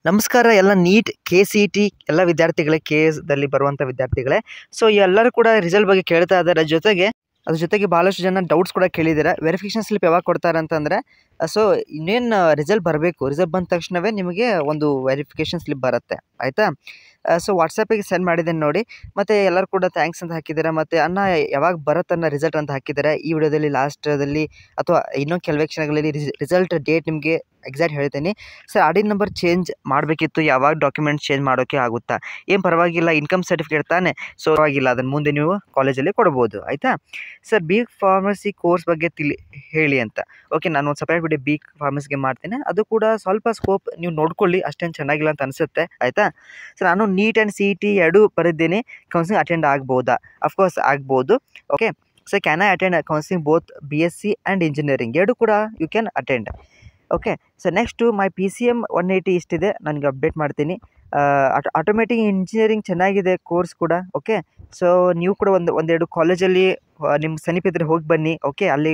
ನಮಸ್ಕಾರ ಎಲ್ಲ neat KCET ಎಲ್ಲ ವಿದ್ಯಾರ್ಥಿಗಳೇ, KS ಬರುವಂಥ ವಿದ್ಯಾರ್ಥಿಗಳೇ. ಸೊ ಎಲ್ಲರೂ ಕೂಡ ರಿಸಲ್ಟ್ ಬಗ್ಗೆ ಕೇಳ್ತಾ ಇದ್ದಾರೆ. ಅದ್ರ ಜೊತೆಗೆ ಭಾಳಷ್ಟು ಜನ ಡೌಟ್ಸ್ ಕೂಡ ಕೇಳಿದ್ದೀರಾ. ವೆರಿಫಿಕೇಷನ್ ಸ್ಲಿಪ್ ಯಾವಾಗ ಕೊಡ್ತಾರೆ ಅಂತಂದರೆ, ಸೊ ಇನ್ನೇನು ರಿಸಲ್ಟ್ ಬರಬೇಕು. ರಿಸಲ್ಟ್ ಬಂದ ತಕ್ಷಣವೇ ನಿಮಗೆ ಒಂದು ವೆರಿಫಿಕೇಷನ್ ಸ್ಲಿಪ್ ಬರುತ್ತೆ, ಆಯಿತಾ. ಸೊ ವಾಟ್ಸಪ್ಪಿಗೆ ಸೆಂಡ್ ಮಾಡಿದ್ದೇನೆ ನೋಡಿ. ಮತ್ತು ಎಲ್ಲರೂ ಕೂಡ ಥ್ಯಾಂಕ್ಸ್ ಅಂತ ಹಾಕಿದ್ದೀರಾ. ಮತ್ತು ಅಣ್ಣ ಯಾವಾಗ ಬರುತ್ತನ್ನ ರಿಸಲ್ಟ್ ಅಂತ ಹಾಕಿದ್ದಾರೆ. ಈ ವಿಡಿಯೋದಲ್ಲಿ ಲಾಸ್ಟದಲ್ಲಿ ಅಥವಾ ಇನ್ನೊಂದು ಕೆಲವೇ ಕ್ಷಣಗಳಲ್ಲಿ ರಿಸಲ್ಟ್ ಡೇಟ್ ನಿಮಗೆ ಎಕ್ಸಾಕ್ಟ್ ಹೇಳ್ತೀನಿ. Sir R D number change ಮಾಡಬೇಕಿತ್ತು, ಯಾವಾಗ ಡಾಕ್ಯುಮೆಂಟ್ ಚೇಂಜ್ ಮಾಡೋಕ್ಕೆ ಆಗುತ್ತಾ? ಏನು ಪರವಾಗಿಲ್ಲ, ಇನ್ಕಮ್ ಸರ್ಟಿಫಿಕೇಟ್ ತಾನೇ, ಸೊ ಪರವಾಗಿಲ್ಲ, ಅದನ್ನು ಮುಂದೆ ನೀವು ಕಾಲೇಜಲ್ಲಿ ಕೊಡ್ಬೋದು, ಆಯಿತಾ. ಸರ್ ಬಿ ಫಾರ್ಮಸಿ ಕೋರ್ಸ್ ಬಗ್ಗೆ ಹೇಳಿ ಅಂತ. ಓಕೆ, ನಾನು ಒಂದು ಸಪ್ರೇಟ್ ವಿಡಿಯೋ ಬಿ ಫಾರ್ಮಸಿಗೆ ಮಾಡ್ತೀನಿ. ಅದು ಕೂಡ ಸ್ವಲ್ಪ ಸ್ಕೋಪ್ ನೀವು ನೋಡ್ಕೊಳ್ಳಿ, ಅಷ್ಟೇನು ಚೆನ್ನಾಗಿಲ್ಲ ಅಂತ ಅನಿಸುತ್ತೆ, ಆಯಿತಾ. ಸೊ ನಾನು ನೀಟ್ ಆ್ಯಂಡ್ CET ಎರಡೂ ಬರೆದಿದ್ದೀನಿ. ಕೌನ್ಸಿಲಿಂಗ್ ಅಟೆಂಡ್ ಆಗ್ಬೋದಾ? ಅಫ್ಕೋರ್ಸ್ ಆಗ್ಬೋದು. Okay, so can I attend counselling both BSc and engineering ಎರಡು ಕೂಡ you can attend. Okay, so next my PCM 180 ಇಷ್ಟಿದೆ, ನನಗೆ ಅಪ್ಡೇಟ್ ಮಾಡ್ತೀನಿ. ಆಟೋಮೇಟಿಕ್ ಇಂಜಿನಿಯರಿಂಗ್ ಚೆನ್ನಾಗಿದೆ ಕೋರ್ಸ್ ಕೂಡ. ಓಕೆ, ಸೊ ನೀವು ಕೂಡ ಒಂದೆರಡು ಕಾಲೇಜಲ್ಲಿ ನಿಮ್ಮ ಸಮೀಪ ಇದ್ದರೆ ಹೋಗಿ ಬನ್ನಿ. ಓಕೆ, ಅಲ್ಲಿ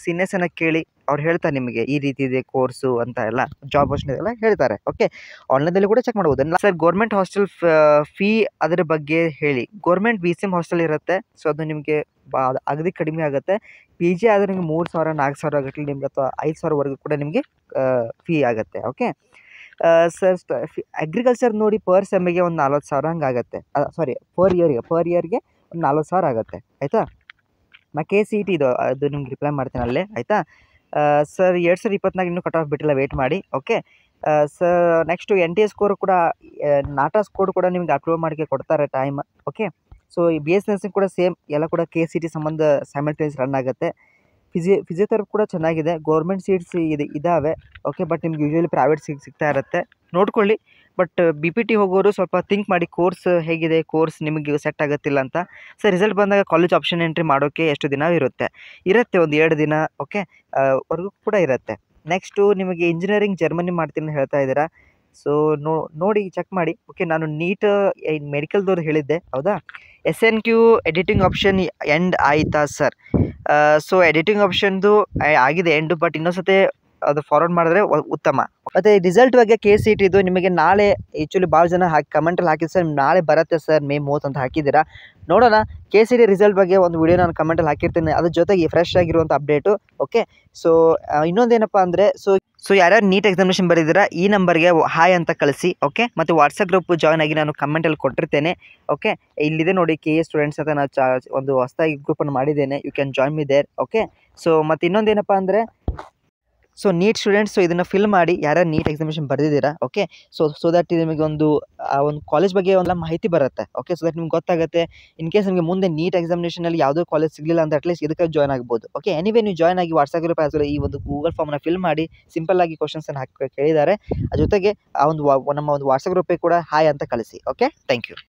ಸೀನಿಯರ್ಸನ್ನು ಕೇಳಿ, ಅವ್ರು ಹೇಳ್ತಾರೆ ನಿಮಗೆ ಈ ರೀತಿ ಇದೆ ಕೋರ್ಸು ಅಂತ ಎಲ್ಲ, ಜಾಬ್ ಆಪ್ಷನ್ ಎಲ್ಲ ಹೇಳ್ತಾರೆ. ಓಕೆ, ಆನ್ಲೈನಲ್ಲಿ ಕೂಡ ಚೆಕ್ ಮಾಡ್ಬೋದು. ಸರ್ ಗೌರ್ಮೆಂಟ್ ಹಾಸ್ಟೆಲ್ ಫೀ ಅದರ ಬಗ್ಗೆ ಹೇಳಿ. ಗೌರ್ಮೆಂಟ್ BCM ಹಾಸ್ಟೆಲ್ ಇರುತ್ತೆ, ಸೊ ಅದು ನಿಮಗೆ ಅಗದಿ ಕಡಿಮೆ ಆಗುತ್ತೆ. PG ಆದರೆ ನಿಮಗೆ 3,000 4,000 ಆಗಲಿ ನಿಮ್ಗೆ, ಅಥವಾ 5,000ವರೆಗೂ ಕೂಡ ನಿಮಗೆ ಫೀ ಆಗುತ್ತೆ. ಓಕೆ ಸರ್, ಅಗ್ರಿಕಲ್ಚರ್ ನೋಡಿ ಪರ್ ಸೆಮ್ಮಿಗೆ ಒಂದು 40,000 ಹಂಗೆ ಆಗುತ್ತೆ. ಸಾರಿ, ಪರ್ ಇಯರ್ಗೆ ಒಂದು 40,000 ಆಗುತ್ತೆ, ಆಯಿತಾ. ನಾ KCET ಅದು ನಿಮ್ಗೆ ರಿಪ್ಲೈ ಮಾಡ್ತೀನಿ ಅಲ್ಲೇ, ಆಯಿತಾ. ಸರ್ 2024 ಇನ್ನೂ ಕಟ್ ಆಫ್ ಬಿಟ್ಟಿಲ್ಲ, ವೇಟ್ ಮಾಡಿ. Okay sir, next NTA score ಕೂಡ, ನಾಟಾ ಸ್ಕೋರ್ ಕೂಡ ನಿಮ್ಗೆ ಅಪ್ರೂವ್ ಮಾಡೋಕ್ಕೆ ಕೊಡ್ತಾರೆ ಟೈಮ್. ಓಕೆ, ಸೊ ಈ BS ನರ್ಸಿಂಗ್ ಕೂಡ ಸೇಮ್, ಎಲ್ಲ ಕೂಡ KCET ಸಂಬಂಧ ಸೈಮಲ್ಟೇನಿಯಸ್ ರನ್ ಆಗುತ್ತೆ. ಫಿಸಿಯೋಥೆರಪಿ ಕೂಡ ಚೆನ್ನಾಗಿದೆ. ಗೌರ್ಮೆಂಟ್ ಸೀಟ್ಸ್ ಇದ್ದಾವೆ. ಓಕೆ, ಬಟ್ ನಿಮ್ಗೆ ಯೂಶ್ವಲಿ ಪ್ರೈವೇಟ್ ಸಿಗ್ತಾ ಇರುತ್ತೆ, ನೋಡ್ಕೊಳ್ಳಿ. ಬಟ್ BPT ಹೋಗೋರು ಸ್ವಲ್ಪ ಥಿಂಕ್ ಮಾಡಿ, ಕೋರ್ಸ್ ಹೇಗಿದೆ, ಕೋರ್ಸ್ ನಿಮಗೆ ಸೆಟ್ ಆಗುತ್ತಿಲ್ಲ ಅಂತ. ಸರ್ ರಿಸಲ್ಟ್ ಬಂದಾಗ ಕಾಲೇಜ್ ಆಪ್ಷನ್ ಎಂಟ್ರಿ ಮಾಡೋಕ್ಕೆ ಎಷ್ಟು ದಿನ ಇರುತ್ತೆ ಒಂದು 2 ದಿನ. ಓಕೆ ವರ್ಗೂ ಕೂಡ ಇರುತ್ತೆ. ನೆಕ್ಸ್ಟು ನಿಮಗೆ ಇಂಜಿನಿಯರಿಂಗ್ ಜರ್ಮನಿ ಮಾಡ್ತೀನಿ ಅಂತ ಹೇಳ್ತಾ ಇದ್ದೀರಾ. ಸೊ ನೋಡಿ ಚೆಕ್ ಮಾಡಿ. ಓಕೆ, ನಾನು ನೀಟ್ ಮೆಡಿಕಲ್ದವ್ರು ಹೇಳಿದ್ದೆ, ಹೌದಾ. SNQ ಎಡಿಟಿಂಗ್ ಆಪ್ಷನ್ ಎಂಡ್ ಆಯಿತಾ ಸರ್? ಸೊ ಎಡಿಟಿಂಗ್ ಆಪ್ಷನ್ದು ಆಗಿದೆ ಎಂಡು, ಬಟ್ ಇನ್ನೊಂದ್ಸತಿ ಅದು ಫಾರ್ವರ್ಡ್ ಮಾಡಿದ್ರೆ ಉತ್ತಮ. ಮತ್ತು ರಿಸಲ್ಟ್ ಬಗ್ಗೆ KCET ನಿಮಗೆ ನಾಳೆ, ಆ್ಯಕ್ಚುಲಿ ಭಾಳ ಜನ ಕಮೆಂಟಲ್ಲಿ ಹಾಕಿದ್ದು ಸರ್ ನಾಳೆ ಬರುತ್ತೆ ಸರ್ May 30 ಅಂತ ಹಾಕಿದ್ದೀರಾ. ನೋಡೋಣ, KCET ರಿಸಲ್ಟ್ ಬಗ್ಗೆ ಒಂದು ವಿಡಿಯೋ ನಾನು ಕಮೆಂಟಲ್ಲಿ ಹಾಕಿರ್ತೀನಿ, ಅದ್ರ ಜೊತೆಗೆ ಫ್ರೆಶ್ ಆಗಿರುವಂಥ ಅಪ್ಡೇಟು. ಓಕೆ, ಸೊ ಇನ್ನೊಂದೇನಪ್ಪ ಅಂದರೆ, ಸೊ ಯಾರ್ಯಾರು ನೀಟ್ ಎಕ್ಸಾಮಿನೇಷನ್ ಬರೆದಿದ್ದೀರಾ ಈ ನಂಬರ್ಗೆ ಹಾಯ್ ಅಂತ ಕಳಿಸಿ. ಓಕೆ, ಮತ್ತು ವಾಟ್ಸಪ್ ಗ್ರೂಪ್ ಜಾಯ್ನ್ ಆಗಿ ನಾನು ಕಮೆಂಟಲ್ಲಿ ಕೊಟ್ಟಿರ್ತೇನೆ. ಓಕೆ, ಇಲ್ಲಿದೆ ನೋಡಿ KS ಸ್ಟೂಡೆಂಟ್ಸ್ ಅಂತ ನಾನು ಒಂದು ಹೊಸದಾಗಿ ಗ್ರೂಪನ್ನು ಮಾಡಿದ್ದೇನೆ, you can join me there. Okay, so ಮತ್ತು ಇನ್ನೊಂದೇನಪ್ಪ ಅಂದರೆ, ಸೊ ನೀಟ್ ಸ್ಟೂಡೆಂಟ್ಸ್ ಇದನ್ನು ಫಿಲ್ ಮಾಡಿ, ಯಾರ್ಯಾರು ನೀಟ್ ಎಕ್ಸಾಮಿನೇಷನ್ ಬರೆದಿದ್ದೀರಾ. ಓಕೆ, ಸೊ ದಟ್ ನಿಮಗೆ ಒಂದು ಕಾಲೇಜ್ ಬಗ್ಗೆ ಒಂದು ಮಾಹಿತಿ ಬರುತ್ತೆ. ಓಕೆ, ಸೊ ದಟ್ ನಿಮ್ಗೆ ಗೊತ್ತಾಗುತ್ತೆ. ಇನ್ ಕೇಸ್ ನಿಮಗೆ ಮುಂದೆ ನೀಟ್ ಎಕ್ಸಾಮಿನೇಷನಲ್ಲಿ ಯಾವುದೋ ಕಾಲೇಜ್ ಸಿಗಲಿಲ್ಲ ಅಂತ ಅಟ್ಲೀಸ್ಟ್ ಇದಕ್ಕೆ ಜಾಯ್ನ್ ಆಗ್ಬೋದು. ಓಕೆ, ಎನಿವೇ ನೀವು ಜಾಯ್ನ್ ಆಗಿ ವಾಟ್ಸಪ್ ಗ್ರೂಪ್ ಆಸ್ ಈ ಒಂದು ಗೂಗಲ್ ಫಾರ್ಮ್ನ ಫಿಲ್ ಮಾಡಿ, ಸಿಂಪಲ್ ಆಗಿ ಕ್ವಶನ್ಸನ್ನು ಕೇಳಿದ್ದಾರೆ. ಜೊತೆಗೆ ನಮ್ಮ ಒಂದು ವಾಟ್ಸಪ್ ಗ್ರೂಪಿಗೆ ಕೂಡ ಹಾಯ್ ಅಂತ ಕಳಿಸಿ. Okay, thank you.